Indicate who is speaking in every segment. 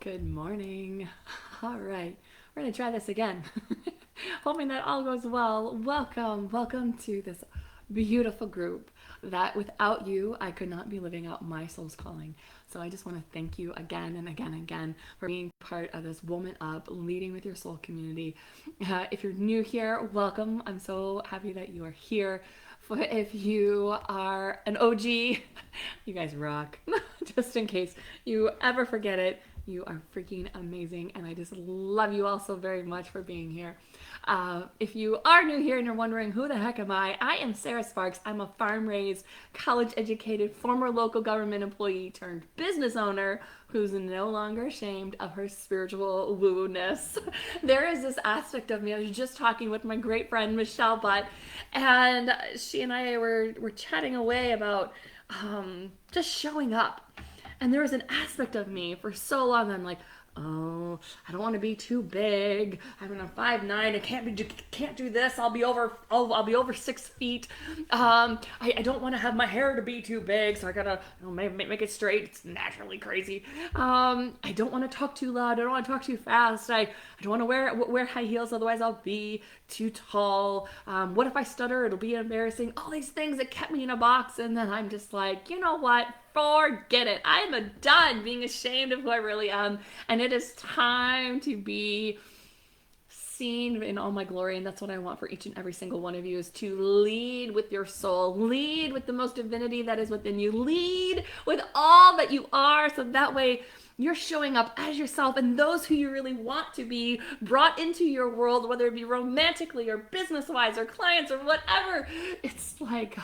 Speaker 1: Good morning. All right, we're going to try this again. Hoping that all goes well. Welcome to this beautiful group that without you, I could not be living out my soul's calling. So I just want to thank you again and again and again for being part of this Woman Up Leading with Your Soul community. If you're new here, welcome. I'm so happy that you are here. If you are an OG, you guys rock. Just in case you ever forget it, you are freaking amazing, and I just love you all so very much for being here. If you are new here and you're wondering who the heck am I am Sarah Sparks. I'm a farm-raised, college-educated, former local government employee turned business owner who's no longer ashamed of her spiritual woo-ness. There is this aspect of me. I was just talking with my great friend Michelle Butt, and she and I were chatting away about just showing up. And there was an aspect of me for so long. I'm like, oh, I don't want to be too big. I'm 5'9". I can't do this. I'll be over. I'll be over 6 feet. I don't want to have my hair to be too big, so I gotta make it straight. It's naturally crazy. I don't want to talk too loud. I don't want to talk too fast. I don't want to wear high heels. Otherwise, I'll be too tall. What if I stutter? It'll be embarrassing. All these things that kept me in a box, and then I'm just like, you know what? Forget it. I'm done being ashamed of who I really am. And it is time to be seen in all my glory. And that's what I want for each and every single one of you, is to lead with your soul. Lead with the most divinity that is within you. Lead with all that you are. So that way you're showing up as yourself, and those who you really want to be brought into your world, whether it be romantically or business-wise or clients or whatever. It's like,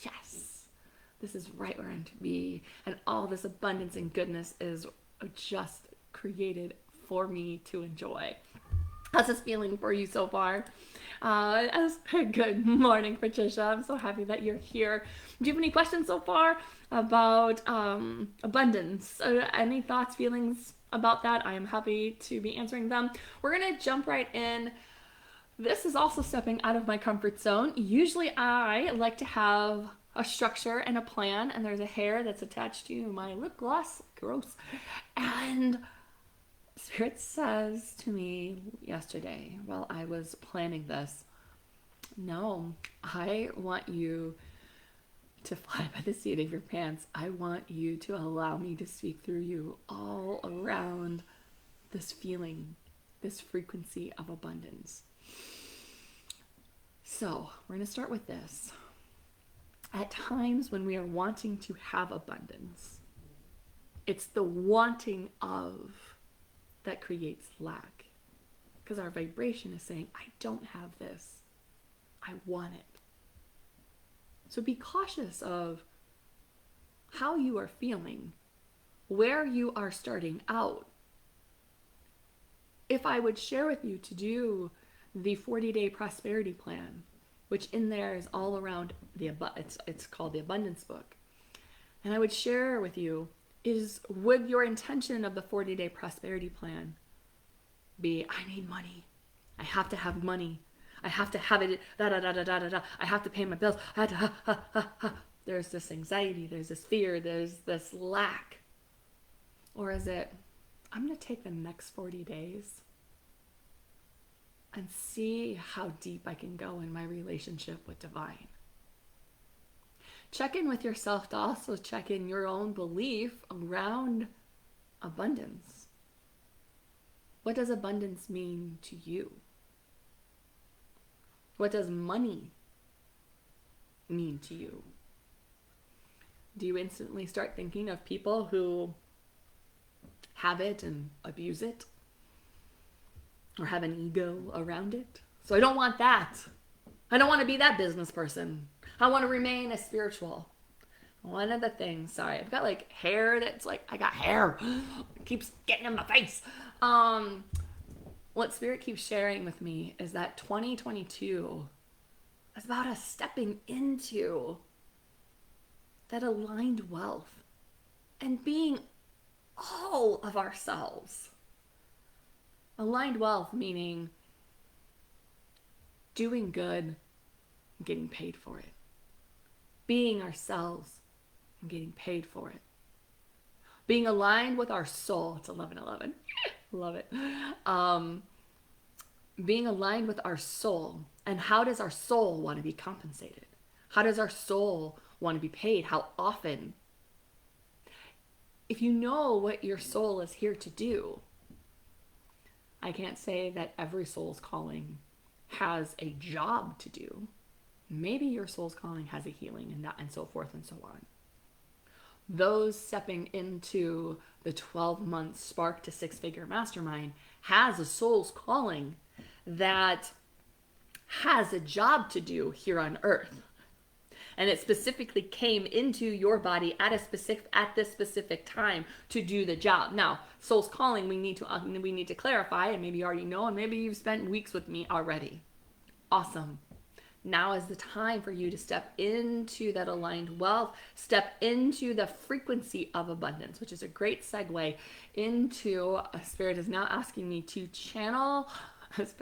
Speaker 1: yes, this is right where I'm to be, and all this abundance and goodness is just created for me to enjoy. How's this feeling for you so far? Good morning, Patricia. I'm so happy that you're here. Do you have any questions so far about abundance? Any thoughts, feelings about that? I am happy to be answering them. We're going to jump right in. This is also stepping out of my comfort zone. Usually I like to have a structure and a plan, and there's a hair that's attached to my lip gloss. Gross. And Spirit says to me yesterday while I was planning this, no, I want you to fly by the seat of your pants. I want you to allow me to speak through you all around this feeling, this frequency of abundance. So we're going to start with this. At times when we are wanting to have abundance, it's the wanting of that creates lack. Because our vibration is saying, I don't have this. I want it. So be cautious of how you are feeling, where you are starting out. If I would share with you to do the 40-day prosperity plan, which in there is all around it's called the abundance book. And I would share with you is, would your intention of the 40-day prosperity plan be, I need money. I have to have money. I have to have it, da da da da da da. I have to pay my bills. I have to, ha, ha, ha, ha. There's this anxiety, there's this fear, there's this lack. Or is it, I'm going to take the next 40 days and see how deep I can go in my relationship with divine. Check in with yourself to also check in your own belief around abundance. What does abundance mean to you? What does money mean to you? Do you instantly start thinking of people who have it and abuse it? Or have an ego around it? So I don't want that. I don't want to be that business person. I want to remain as spiritual. One of the things, sorry, I've got like hair that's like, I got hair. It keeps getting in my face. What Spirit keeps sharing with me is that 2022 is about us stepping into that aligned wealth and being all of ourselves. Aligned wealth meaning doing good and getting paid for it. Being ourselves and getting paid for it. Being aligned with our soul. It's 11:11. Love it. Um, Being aligned with our soul. And how does our soul want to be compensated? How does our soul want to be paid? How often? If you know what your soul is here to do, I can't say that every soul's calling has a job to do. Maybe your soul's calling has a healing and so forth and so on. Those stepping into the 12-month Spark to Six-Figure Mastermind has a soul's calling that has a job to do here on earth. And it specifically came into your body at this specific time to do the job. Now, soul's calling, we need to clarify, and maybe you already know, and maybe you've spent weeks with me already. Awesome. Now is the time for you to step into that aligned wealth, step into the frequency of abundance, which is a great segue into Spirit is now asking me to channel.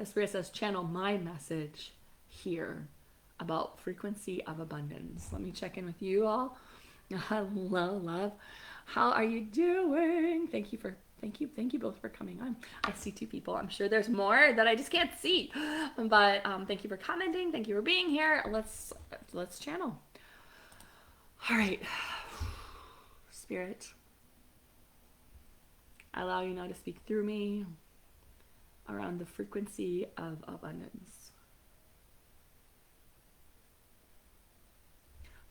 Speaker 1: Spirit says channel my message here about frequency of abundance. Let me check in with you all. Hello, love. How are you doing? Thank you both for coming on. I see two people. I'm sure there's more that I just can't see. But thank you for commenting. Thank you for being here. Let's channel. All right. Spirit, I allow you now to speak through me around the frequency of abundance.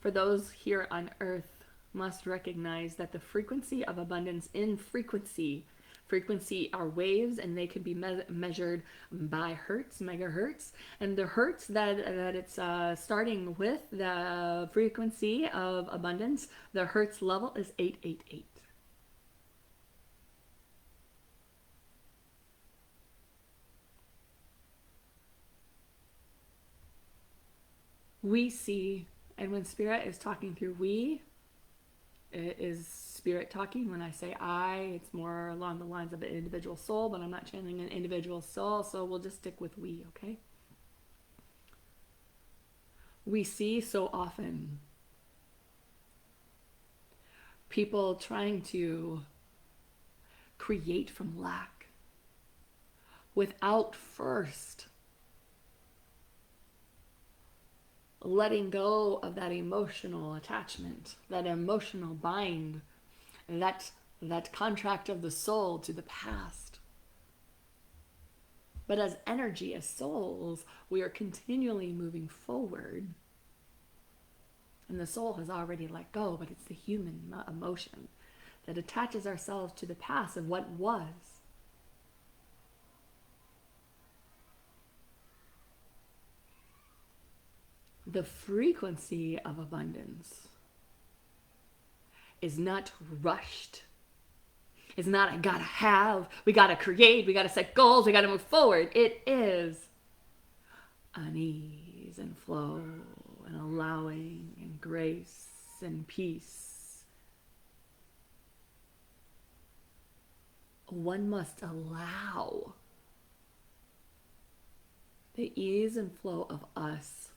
Speaker 1: For those here on earth must recognize that the frequency of abundance in frequency are waves, and they can be measured by hertz, megahertz, and the hertz that it's starting with, the frequency of abundance, the hertz level is 888. We see, and when Spirit is talking through we, it is Spirit talking. When I say I, it's more along the lines of an individual soul, but I'm not channeling an individual soul, so we'll just stick with we, okay? We see so often people trying to create from lack without first letting go of that emotional attachment, that emotional bind, that contract of the soul to the past. But as energy, as souls, we are continually moving forward. And the soul has already let go, but it's the human emotion that attaches ourselves to the past of what was. The frequency of abundance is not rushed. It's not, I gotta have, we gotta create, we gotta set goals, we gotta move forward. It is unease and flow and allowing and grace and peace. One must allow the ease and flow of us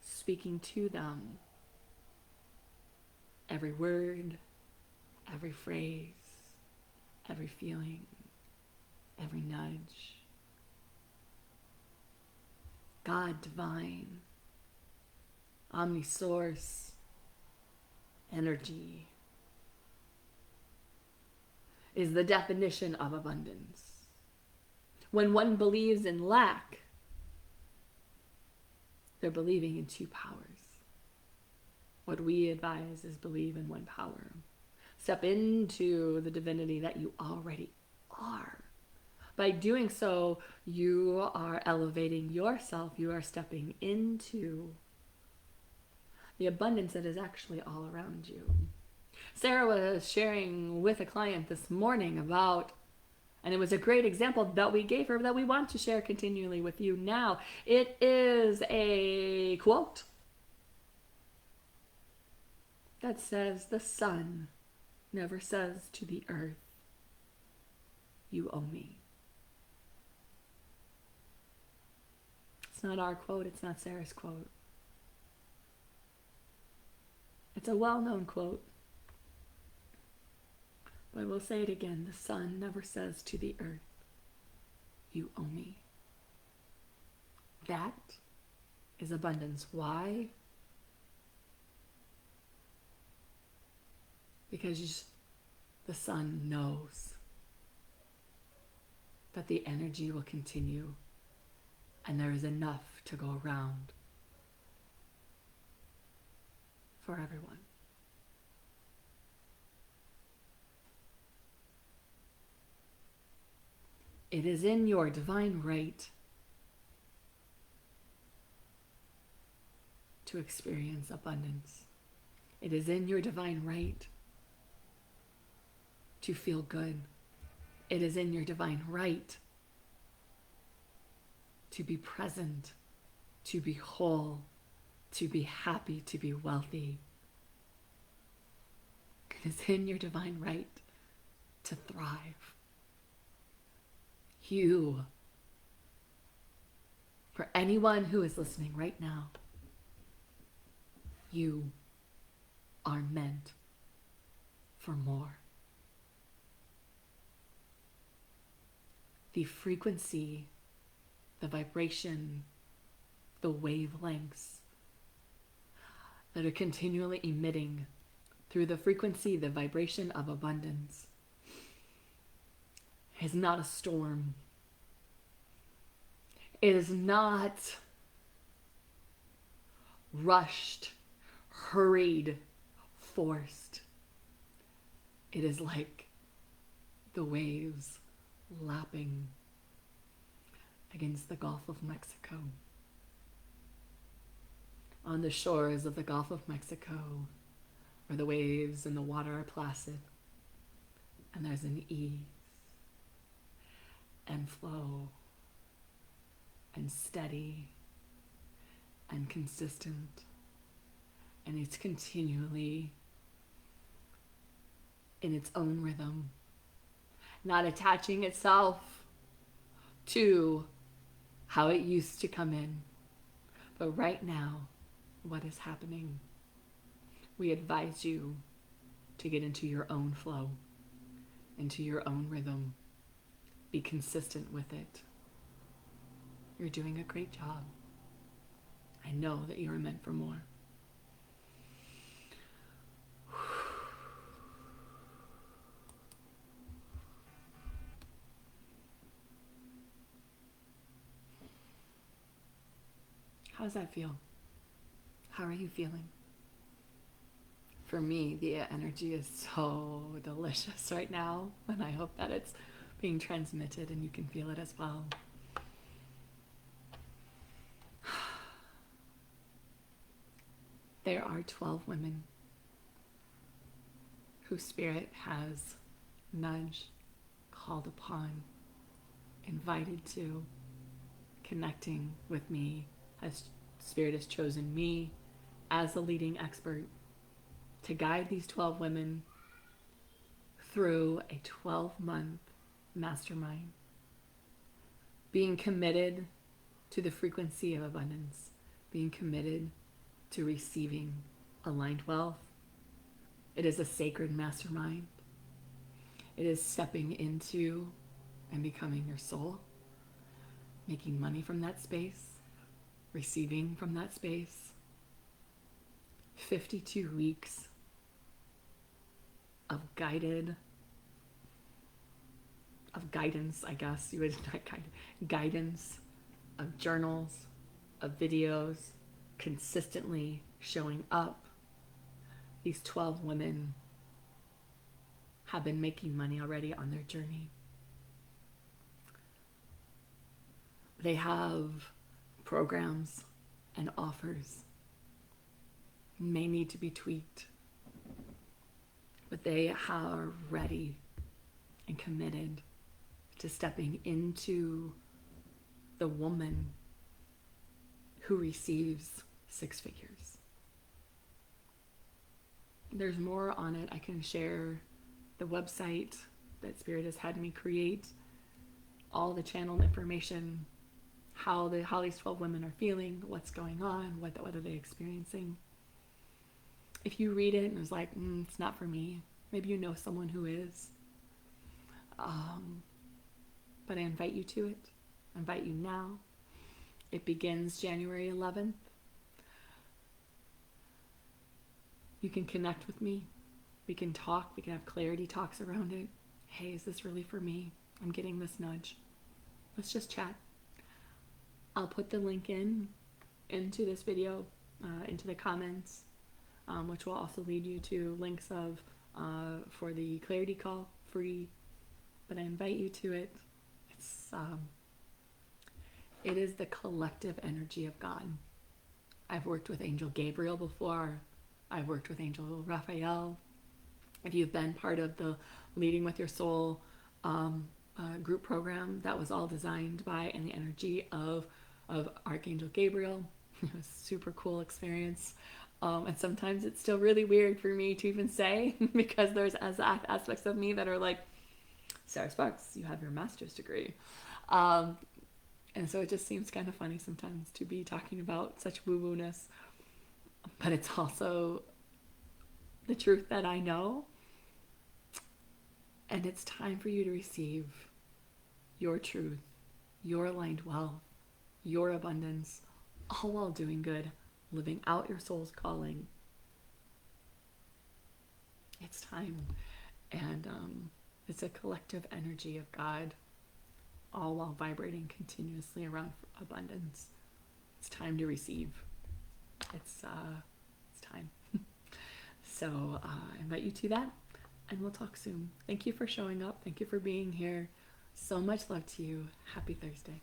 Speaker 1: speaking to them. Every word, every phrase, every feeling, every nudge. God divine, omnisource, energy is the definition of abundance. When one believes in lack, they're believing in two powers. What we advise is believe in one power. Step into the divinity that you already are. By doing so, you are elevating yourself. You are stepping into the abundance that is actually all around you. Sarah was sharing with a client this morning about, and it was a great example that we gave her that we want to share continually with you now. It is a quote that says, the sun never says to the earth, you owe me. It's not our quote. It's not Sarah's quote. It's a well-known quote. But I will say it again, the sun never says to the earth, you owe me. That is abundance. Why? Because the sun knows that the energy will continue and there is enough to go around for everyone. It is in your divine right to experience abundance. It is in your divine right to feel good. It is in your divine right to be present, to be whole, to be happy, to be wealthy. It is in your divine right to thrive. You, for anyone who is listening right now, you are meant for more. The frequency, the vibration, the wavelengths that are continually emitting through the frequency, the vibration of abundance is not a storm. It is not rushed, hurried, forced. It is like the waves lapping against the Gulf of Mexico. On the shores of the Gulf of Mexico, where the waves and the water are placid, and there's an ease and flow and steady and consistent, and it's continually in its own rhythm, not attaching itself to how it used to come in. But right now, what is happening? We advise you to get into your own flow, into your own rhythm. Be consistent with it. You're doing a great job. I know that you are meant for more. How does that feel? How are you feeling? For me, the energy is so delicious right now, and I hope that it's being transmitted and you can feel it as well. There are 12 women whose spirit has nudged, called upon, invited to, connecting with me, as Spirit has chosen me as the leading expert to guide these 12 women through a 12-month mastermind, being committed to the frequency of abundance, being committed to receiving aligned wealth. It is a sacred mastermind. It is stepping into and becoming your soul, making money from that space, receiving from that space. 52 weeks of guidance, I guess you would not guidance, of journals, of videos, consistently showing up. These 12 women have been making money already on their journey. They have programs and offers, may need to be tweaked, but they are ready and committed to stepping into the woman who receives 6 figures. There's more on it. I can share the website that Spirit has had me create, all the channel information, how these 12 women are feeling, what's going on, what are they experiencing. If you read it and it's like, it's not for me, maybe you know someone who is, But I invite you to it. I invite you now. It begins January 11th. You can connect with me. We can talk. We can have clarity talks around it. Hey, is this really for me? I'm getting this nudge. Let's just chat. I'll put the link into this video, into the comments, which will also lead you to links of for the clarity call, free. But I invite you to it. It is the collective energy of God. I've worked with Angel Gabriel before. I've worked with Angel Raphael. If you've been part of the Leading with Your Soul group program, that was all designed by and the energy of Archangel Gabriel. It was a super cool experience. And sometimes it's still really weird for me to even say because there's aspects of me that are like, Sarah Sparks, you have your master's degree. And so it just seems kind of funny sometimes to be talking about such woo-woo-ness. But it's also the truth that I know. And it's time for you to receive your truth, your aligned wealth, your abundance, all while doing good, living out your soul's calling. It's time. And it's a collective energy of God, all while vibrating continuously around abundance. It's time to receive. It's time. So I invite you to that, and we'll talk soon. Thank you for showing up. Thank you for being here. So much love to you. Happy Thursday.